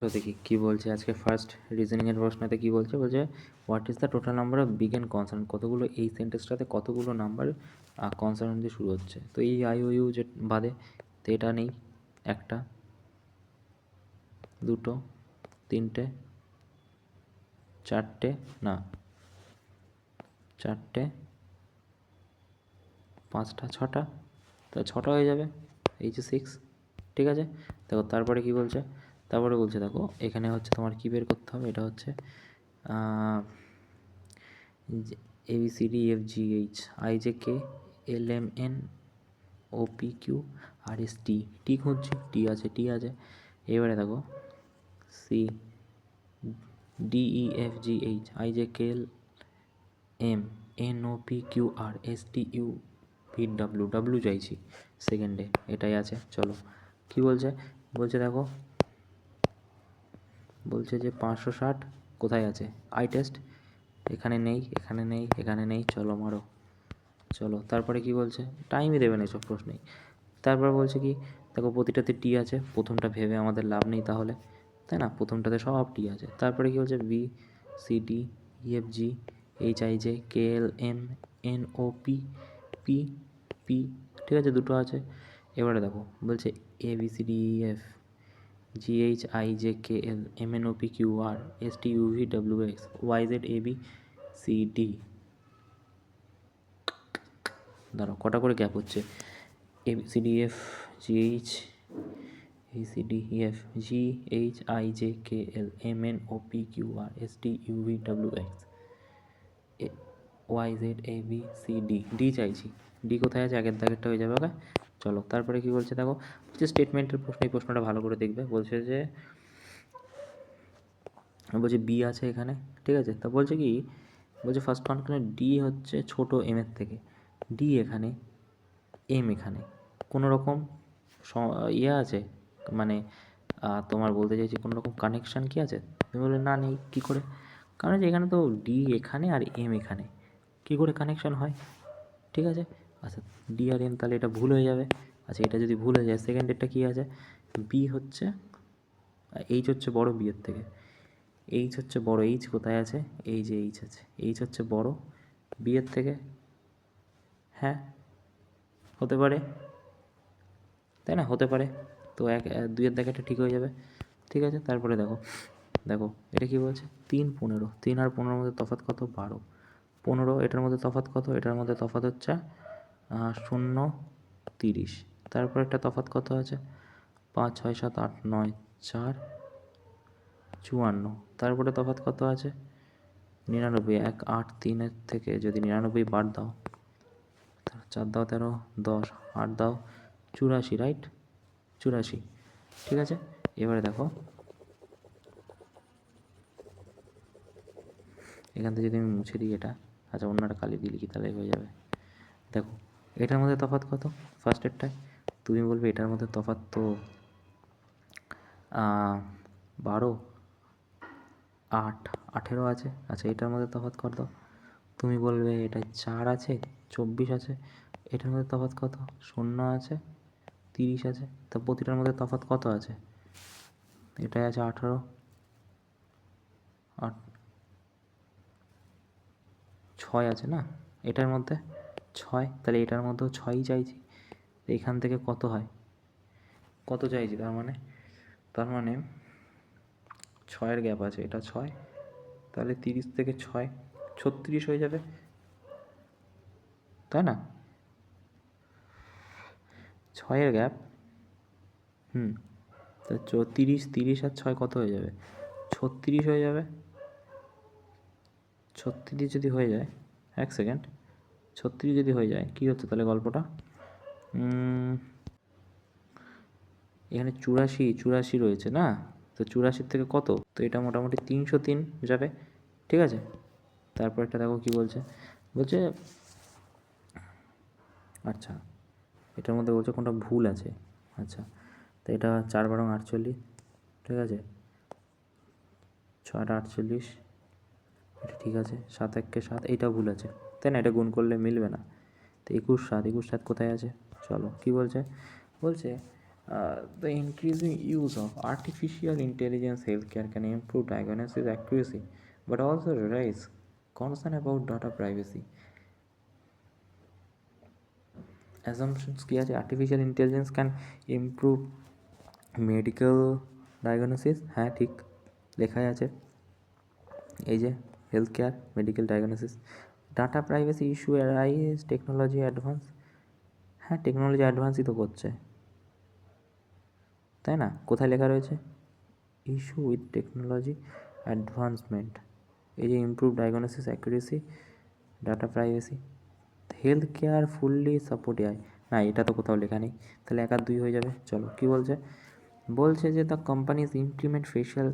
তো দেখি কী বলছে আজকে ফার্স্ট রিজনিংয়ের প্রশ্নতে কী বলছে what is the total number of big and concern, কতগুলো এই সেন্টেন্সটাতে কতগুলো নাম্বার কনসার্ন দিয়ে শুরু হচ্ছে। তো এই আই ও ইউ যে বাদে তো এটা নেই, একটা, দুটো, তিনটে, চারটে, না চারটে, পাঁচটা, ছটা, তো ছটা হয়ে যাবে, এই যে 6। ঠিক আছে, দেখো তারপরে কি বলছে, তারপরে বলছে দেখো এখানে হচ্ছে তোমার কী বের করতে হবে, এটা হচ্ছে A B C D F G H I J K L M N O P Q R S T, T খুঁজছি, টি আছে, টি আছে। এবারে দেখো C D E F G H I J K L M N O P Q R S T U V W, W চাইছি সেকেন্ডে, এটাই আছে। চলো কি বলছে, বলছে দেখো বলছে যে 560 কোথায় আছে, আই টেস্ট এখানে নেই, এখানে নেই, এখানে নেই, চলো মারো, চলো। তারপরে কি বলছে, টাইমই দেবে না এসব প্রশ্নেই। তারপর বলছে কি দেখো প্রতিটাতে টি আছে, প্রথমটা ভেবে আমাদের লাভ নেই তাহলে, তাই না, প্রথমটাতে সব টি আছে। তারপরে কি বলছে B C D E F G H I J K L M N O P P P, ঠিক আছে, দুটো আছে। এবারে দেখো বলছে A B C D E F G H I J K L M N O P Q R S T U V W X Y Z A B C D, দাঁড়াও কটা করে গ্যাপ হচ্ছে, A B C D F G H A C D E F G H I J K L M N O P Q R S T U V W X Y Z A B C D, D চাইছি, D কোথায় আছে, আগের দাগেরটা হয়ে যাবে। ওকে চলো তারপরে কি বলছে দেখো, বলছে স্টেটমেন্টের প্রশ্ন, এই প্রশ্নটা ভালো করে দেখবে। বলছে যে বলছে বি আছে এখানে, ঠিক আছে, তা বলছে কি, বলছে ফার্স্ট কনক্লুশন ডি হচ্ছে ছোট এম এর থেকে, ডি এখানে, এম এখানে, কোনো রকম ইয়ে আছে, মানে তোমার বলতে চাইছি কোনো রকম কানেকশান কি আছে, তুমি বললে না নেই, কী করে, কারণ যে এখানে তো ডি এখানে আর এম এখানে, কী করে কানেকশান হয়, ঠিক আছে। আচ্ছা ডি আর এম তাহলে এটা ভুল হয়ে যাবে। আচ্ছা এটা যদি ভুল হয়ে যায়, সেকেন্ডেরটা কী আছে, বি হচ্ছে, এইচ হচ্ছে বড় বি এর থেকে, এইচ হচ্ছে বড়, এইচ কোথায় আছে, এই যে এইচ আছে, এইচ হচ্ছে বড় বি এর থেকে, হ্যাঁ হতে পারে, তাই না, হতে পারে। তো দুইয়ের দেখাটা ঠিক হয়ে যাবে, ঠিক আছে। তারপরে দেখো দেখো এটা কী বলছে, 3 15, 3 আর 15 মধ্যে তফাৎ কত, 12, 15 এটার মধ্যে তফাৎ কত, এটার মধ্যে তফাৎ হচ্ছে 0 30, তারপর একটা তফাৎ কত আছে, 5 6 7 8 9 4 54, তারপরে তফাৎ কত আছে 99, 1 8 3-এর থেকে যদি 99 বাদ দাও, 4 দাও 13 10 8 দাও 84, রাইট, 84, ঠিক আছে। এবারে দেখো এখান থেকে যদি আমি মুছে দিই এটা, আচ্ছা অন্য একটা কালি দিয়ে লিখি তাহলে হয়ে যাবে। দেখো এটার মধ্যে তফাৎ কত, ফার্স্টেরটায় তুমি বলবে এটার মধ্যে তফাৎ তো 12 8 18 আছে, আচ্ছা এটার মধ্যে তফাৎ কত, তুমি বলবে এটা 4 আছে 24 আছে, এটার মধ্যে তফাৎ কত, 0 আছে 30 আছে, তা প্রতিটার মধ্যে তফাৎ কত আছে, এটাই আছে 18 8 6 আছে না, এটার মধ্যে 6, তাহলে এটার মধ্যেও 6ই চাইছি, এখান থেকে কত হয়, কত চাইছি, তার মানে 6-এর গ্যাপ আছে, এটা 6, তাহলে 30 থেকে 6 36 হয়ে যাবে, তাই না, 6-এর গ্যাপ, তো 30 30 আর 6 কত হয়ে যাবে, 36 হয়ে যাবে। 36 যদি হয়ে যায়, এক সেকেন্ড, 36 যদি হয়ে যায় কী হচ্ছে তাহলে গল্পটা, এখানে 84 রয়েছে না, তো 84 থেকে কত, তো এটা মোটামুটি 303 যাবে, ঠিক আছে। তারপর একটা দেখো কী বলছে, বলছে আচ্ছা এটার মধ্যে বলছে কোনটা ভুল আছে, আচ্ছা তো এটা 4 বারং 48, ঠিক আছে, 6 48, এটা ঠিক আছে, 7 1 7, এইটা ভুল আছে, তাই না, এটা গুণ করলে মিলবে না, তো 21 7 কোথায় আছে, চলো কী বলছে, বলছে The increasing use of artificial intelligence healthcare can improve diagnosis accuracy, but also raise concern about data privacy. Assumptions কি আছে? Artificial intelligence can improve medical diagnosis, হ্যাঁ ঠিক লেখাই আছে, এই যে health care medical diagnosis. Data privacy issue arise technology advance, হ্যাঁ technology অ্যাডভান্সই তো করছে, তাই না? কোথায় লেখা রয়েছে? ইস্যু উইথ টেকনোলজি অ্যাডভান্সমেন্ট, এই যে improve diagnosis accuracy, data privacy, health care fully support AI, না এটা তো কোথাও লেখা নেই, তাহলে 1 আর 2 হয়ে যাবে। চলো কী বলছে? বলছে যে the companies implement facial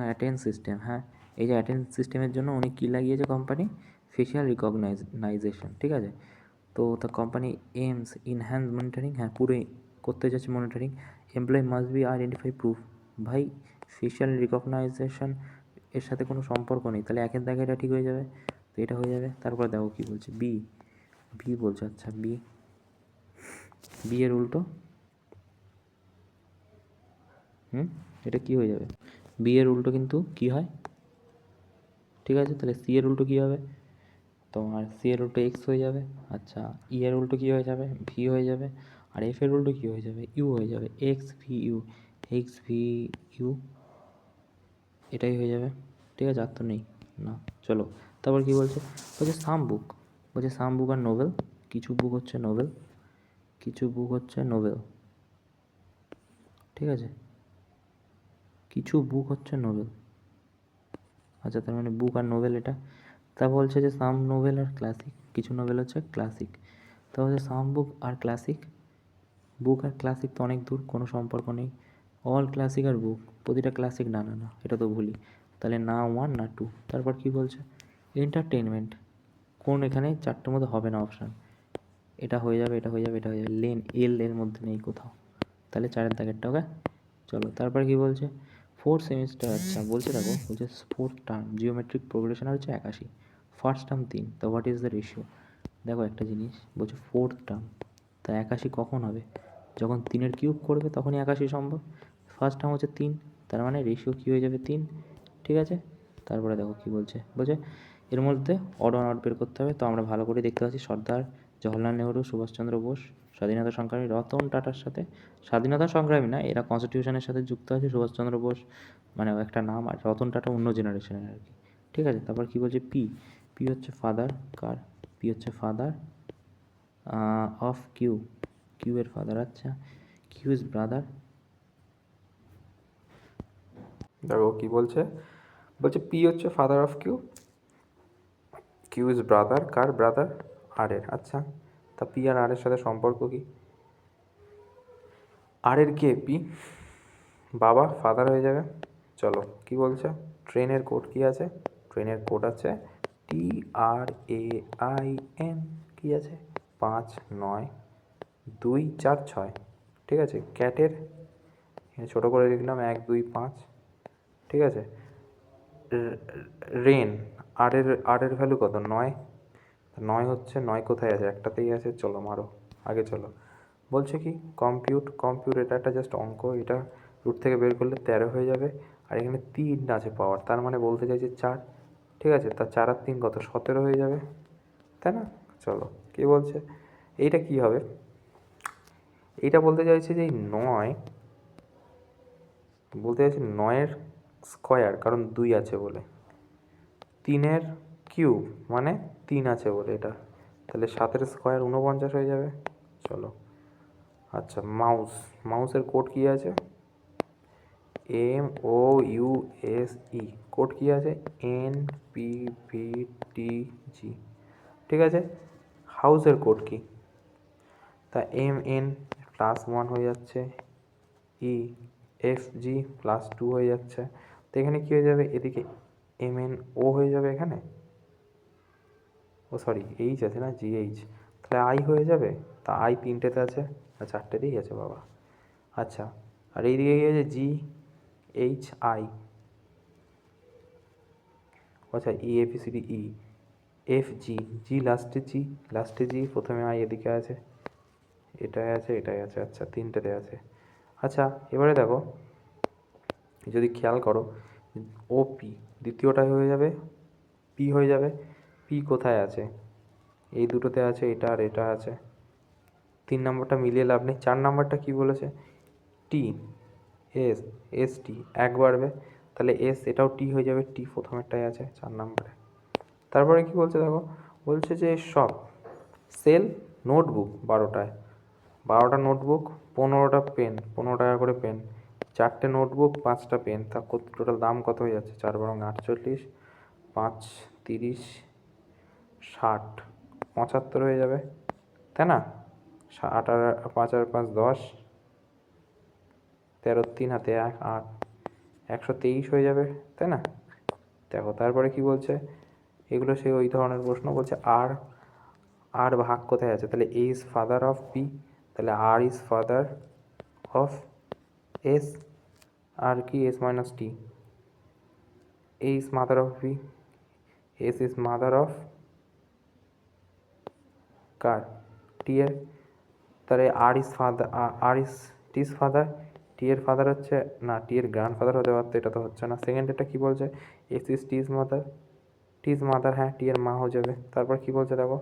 attend system, হ্যাঁ এই যে অ্যাটেন্ড সিস্টেমের জন্য উনি কী লাগিয়েছে কোম্পানি? ফেশিয়াল রিকগনাইজেশন, ঠিক আছে। তো the company aims enhance monitoring, হ্যাঁ পুরোই করতে যাচ্ছে monitoring. Employee must be identify proof, ভাই ফেশিয়াল রিকগনাইজেশন এর সাথে কোনো সম্পর্ক নেই, তাহলে একের দাগে এটা ঠিক হয়ে যাবে, তো এটা হয়ে যাবে। তারপর দেখো কী বলছে, বি বলছে, আচ্ছা বি এর উল্টো, এটা কি হয়ে যাবে? বি এর উল্টো কিন্তু কি হয়? ঠিক আছে, তাহলে সি এর উল্টো কী হবে? তোমার সি এর উল্টো এক্স হয়ে যাবে। আচ্ছা ই এর উল্টো কী হয়ে যাবে? ভি হয়ে যাবে। আর এফ এর উল্টো কী হয়ে যাবে? ইউ হয়ে যাবে, X V U, X V U, এটাই হয়ে যাবে। ঠিক আছে, আর তো নেই না। চলো তারপর কী বলছে? বলছে সাম বুক, বলছে সাম বুক আর নোবেল, কিছু বুক হচ্ছে নোবেল, কিছু বুক হচ্ছে নোবেল, ঠিক আছে, কিছু বুক হচ্ছে নোবেল। আচ্ছা তার মানে বুক আর নোবেল এটা। তা বলছে যে সাম নোবেল আর ক্লাসিক, কিছু নোবেল হচ্ছে ক্লাসিক। তা বলছে সাম বুক আর ক্লাসিক, বুক আর ক্লাসিক তো অনেক দূর, কোনো সম্পর্ক নেই। অল ক্লাসিক আর বুক, প্রতিটা ক্লাসিক, না না না এটা তো ভুলি, তাহলে না ওয়ান না টু। তারপর কি বলছে? এন্টারটেনমেন্ট, কোন এখানে চারটের মধ্যে হবে না অপশান, এটা হয়ে যাবে, এটা হয়ে যাবে, এটা হয়ে যাবে, লেন এল এর মধ্যে নেই কোথাও, তাহলে 4-এর দাগেরটা হবে। চলো তারপর কি বলছে? 4th সেমিস্টার, আচ্ছা বলছে দেখো, বলছে 4th টার্ম জিওমেট্রিক প্রোগ্রেশন হচ্ছে 81, ফার্স্ট টার্ম 3, তো হোয়াট ইজ দ্য রেশিও? দেখো একটা জিনিস বলছে 4th টার্ম, তা 81 কখন হবে? যখন 3-এর কিউব করবে তখনই 81 সম্ভব। ফার্স্ট টার্ম হচ্ছে 3, তার মানে রেশিও কী হয়ে যাবে? 3, ঠিক আছে। তারপরে দেখো কী বলছে? বলছে এর মধ্যে অড অন অড বের করতে হবে, তো আমরা ভালো করে দেখতে পাচ্ছি সর্দার জওহরলাল নেহরু, সুভাষচন্দ্র বোস, স্বাধীনতা সংগ্রামী রতন টাটার সাথে, স্বাধীনতা সংগ্রামী না, এরা কনস্টিটিউশনের সাথে যুক্ত আছে, সুভাষচন্দ্র বোস মানে একটা নাম, আর রতন টাটা অন্য জেনারেশনের আর কি, ঠিক আছে। তারপর কী বলছে? পি হচ্ছে ফাদার কার? পি হচ্ছে ফাদার অফ কিউ, কিউ এর ফাদার, আচ্ছা কিউ ইজ ব্রাদার। দেখো কি বলছে? বলছে পি হচ্ছে father of Q, Q is brother কার? ব্রাদার আর এর, আচ্ছা তা পি আর আর এর সাথে সম্পর্ক কি? আর এর কে? পি, বাবা ফাদার হয়ে যাবে। চলো কি বলছে? ট্রেনের কোড কি আছে? ট্রেনের কোড আছে TRAIN, কি আছে? 59246, ঠিক আছে। ক্যাটের ছোটো করে লিখলাম 125, ঠিক আছে। রেন, আর এর ভ্যালু কত? 9, 9 হচ্ছে, 9 কোথায় আছে? একটাতেই আছে, চলো মারো আগে চলো। বলছে কি কম্পিউট, এটা একটা জাস্ট অঙ্ক, এটা রুট থেকে বের করলে 13 হয়ে যাবে, আর এখানে 3 আছে পাওয়ার, তার মানে বলতে চাইছে 4, ঠিক আছে। তা 4 আর 3 কত? 17 হয়ে যাবে, তাই না? চলো কী বলছে? এইটা কি হবে? এইটা বলতে চাইছে যে এই 9, বলতে চাইছে 9-এর স্কোয়ার, কারণ 2 আছে বলে, 3-এর কিউব মানে 3 আছে বলে এটা, তাহলে 7-এর স্কোয়ার 49 হয়ে যাবে। চলো আচ্ছা মাউসের কোড কী আছে? MOUSE, কোড কী আছে? NPVTG, ঠিক আছে। হাউসের কোড কি? তা MN+1 হয়ে যাচ্ছে, EFG +2 হয়ে যাচ্ছে, তো এখানে কী হয়ে যাবে? এদিকে MNO হয়ে যাবে এখানে, ও সরি এইচ আছে না, GH, তাহলে আই হয়ে যাবে। তা আই 3টেতে আছে, আর 4টেতেই আছে বাবা। আচ্ছা আর এইদিকে কী আছে? GHI, আচ্ছা EFGFG, লাস্টে জি প্রথমে আই, এদিকে আছে, এটাই আছে, এটাই আছে, আচ্ছা 3টেতে আছে। আচ্ছা, এবারে দেখো, যদি খেয়াল করো, ও পি দ্বিতীয়টায় হয়ে যাবে, পি হয়ে যাবে। পি কোথায় আছে? এই দুটোতে আছে, এটা আর এটা আছে। 3 নম্বরটা মিলিয়ে লাভ নেই। 4 নম্বরটা কী বলেছে? টি এস, এস টি এক বাড়বে, তাহলে এস এটাও টি হয়ে যাবে, টি প্রথমেরটাই আছে 4 নম্বরে। তারপরে কি বলছে দেখো, বলছে যে সব সেল নোটবুক 12টায়, 12টা নোটবুক, 15টা পেন, 15 টাকা করে পেন, 4টে নোটবুক, 5টা পেন, তা টোটাল দাম কত হয়ে যাচ্ছে? 4 বারং 48, 5 30, 60, 75 হয়ে যাবে, তাই না? 8 আর 5 আর 5 10, 13 3 হাতে 1 8, 123 হয়ে যাবে, তাই না? দেখো তারপরে কি বলছে, এগুলো সেই ওই ধরনের প্রশ্ন। বলছে আর, আর ভাগ কোথায় আছে? তাহলে A is father of P, তাহলে R is father of S, R কি S minus T, A is mother of B, S is mother of কার? টি এর। তাহলে R is father, R is T is father, T এর father হচ্ছে না, টি এর grand father হতে পারতো, এটা তো হচ্ছে না। সেকেন্ড এটা কী বলছে? S is T is mother, T is mother, হ্যাঁ টি এর মা হয়ে যাবে। তারপর কী বলছে দেখো,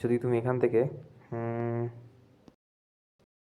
যদি তুমি এখান থেকে